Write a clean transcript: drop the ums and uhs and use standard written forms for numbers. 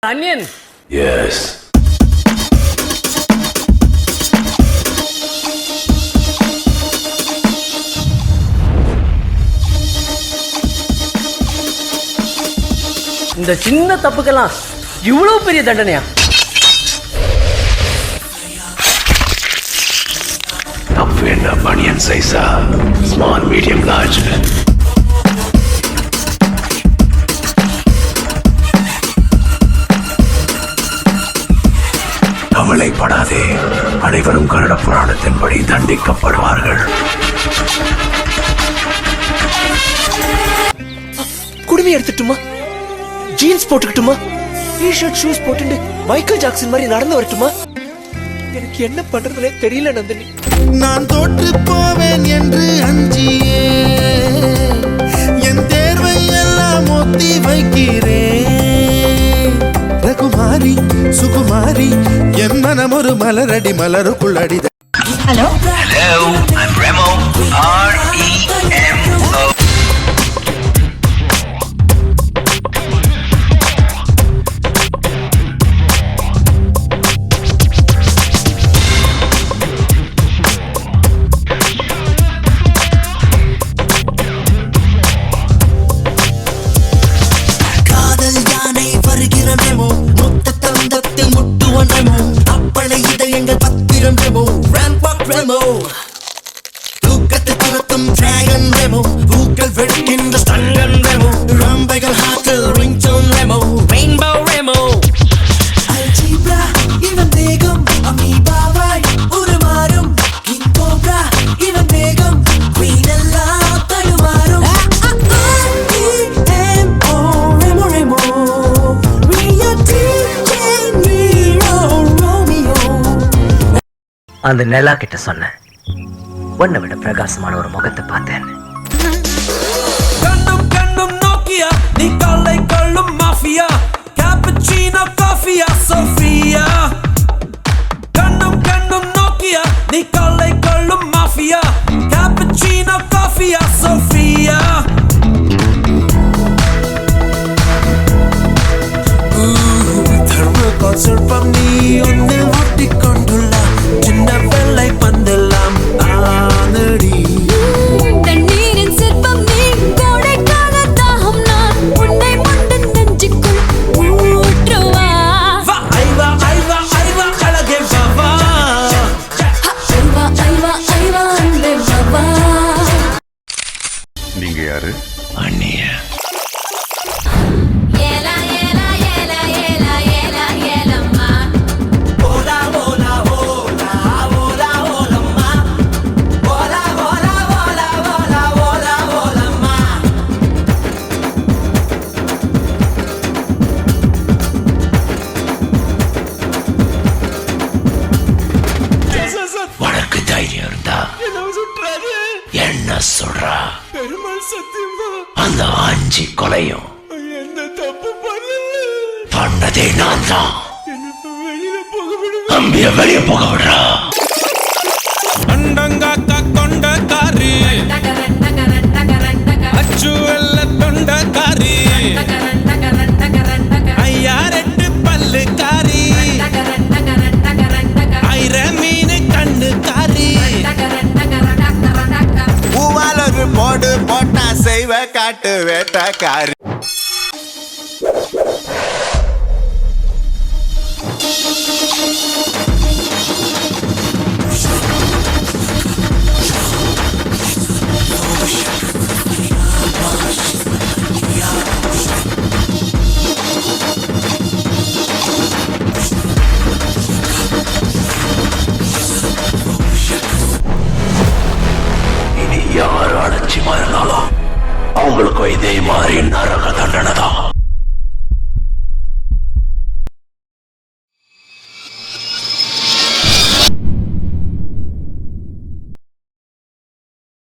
Onion. Yes. இந்த சின்ன தப்புக்கெல்லாம் இவ்வளவு பெரிய தண்டனையா? தப்பு என்ன பனியன் சைஸா? Small, medium, large. கவலைப்படாதே, அனைவரும் கருட புராணத்தின்படி தண்டிக்கப்படுவார்கள். குடுமி எடுத்துட்டுமா? ஜீன்ஸ் போட்டுக்கிட்டுமா? டி-ஷர்ட் ஷூஸ் போட்டுட்டு மைக்கேல் ஜாக்சன் மாதிரி நடந்து வரட்டுமா? எனக்கு என்ன பண்றதுனே தெரியல நந்தினி. நான் தோற்று போவேன் என்று அஞ்சியே என் தேர்வை எல்லாம் ஒத்தி வைக்கிறேன். ரகுமாரி சுகுமாரி என் மனம் ஒரு மலரடி மலருக்குள் அடித. Hello, I'm Remo. R-E-M-O. காதல் யானை வருகிற ரெமோ, மொத்த தந்தத்தில் முட்டுவன் ரெமோ, அப்பளை இதயங்கள் பத்திரம் ரெமோ, ராம்பாக் ரெமோ, தூக்கத்தை துரத்தும் டிராகன் ரெமோ, பூக்கள் வெடிக்கின்ற ஸ்டங்கன் ரெமோ, ரம்பைகள் ஹார்ட்டில் ringtone Remo, rainbow Remo. Algebra இவன் வேகம் அமீபாவாய் உருமாறும், கிங் கோப்ரா இவன் வேகம் குவீன் எல்லாம் தடுமாறும். அந்த நிலா கிட்ட சொன்னேன், உன்னை விட பிரகாசமான ஒரு முகத்தை பார்த்தேன். கண்ணும் கண்ணும் நோக்கியா, நீ கல்லை கொள்ளும் மாஃபியா, கேப்புச்சீனோ காஃபியா சோஃபியா. கண்ணும் கண்ணும் நோக்கியா, நீ கல்லை கொள்ளும் மாஃபியா, கேப்புச்சீனோ காஃபியா சோஃபியா. தர்மகால் சிற்பம் நீ ஒன்னில் ஒட்டிக்கொண்டுள்ள சின்ன வெள்ளை பந்தெல்லாம் ஆனடி. தண்ணீரின் சிற்பம் நீ, கோடைக்கால தாகம் நான், உன்னை மண்டு நெஞ்சுக்குள் ஊற்றுவா. வா ஐவா ஐவா ஐவா அழகே வா வா. ஐவா ஐவா ஐவா அன்பே வா. நீங்க யாரு? அண்ணிய. ஏலா ஏலா ஏலா ஏலா ஏலா ஏலம்மா. ஓலா ஓலா ஓலா ஓலா ஓலம்மா. ஓலா ஓலா ஓலா ஓலா ஓலா ஓலம்மா. உனக்கு தைரியம் இருந்தா என்ன சொல்றா? பெருமாள் சத்தியமா அந்த 5 கொலையும் என்ன தப்பு பண்ணல. பண்ணதே நான் தான். வெளியில போக விடுங்க. அம்பிய வெளியே போக விடுறா. அண்டங்காக்கா கொண்டக்காரி, டகரன் டகரன் டகரன் டகரன் அச்சு வெள்ள தொண்டக்காரி, டகரன் டகரன் டகரன் டகரன் ஐயா 2 பல்லுக்காரி, டகரன் டகரன் டகரன் டகரன் ஐர மீன் கண்ணுக்காரி. டகரன் டகரன் டகரன் டகரன். பூவால் ஒரு போடு போட்டா செய்வ காட்டு வேட்டக்காரி.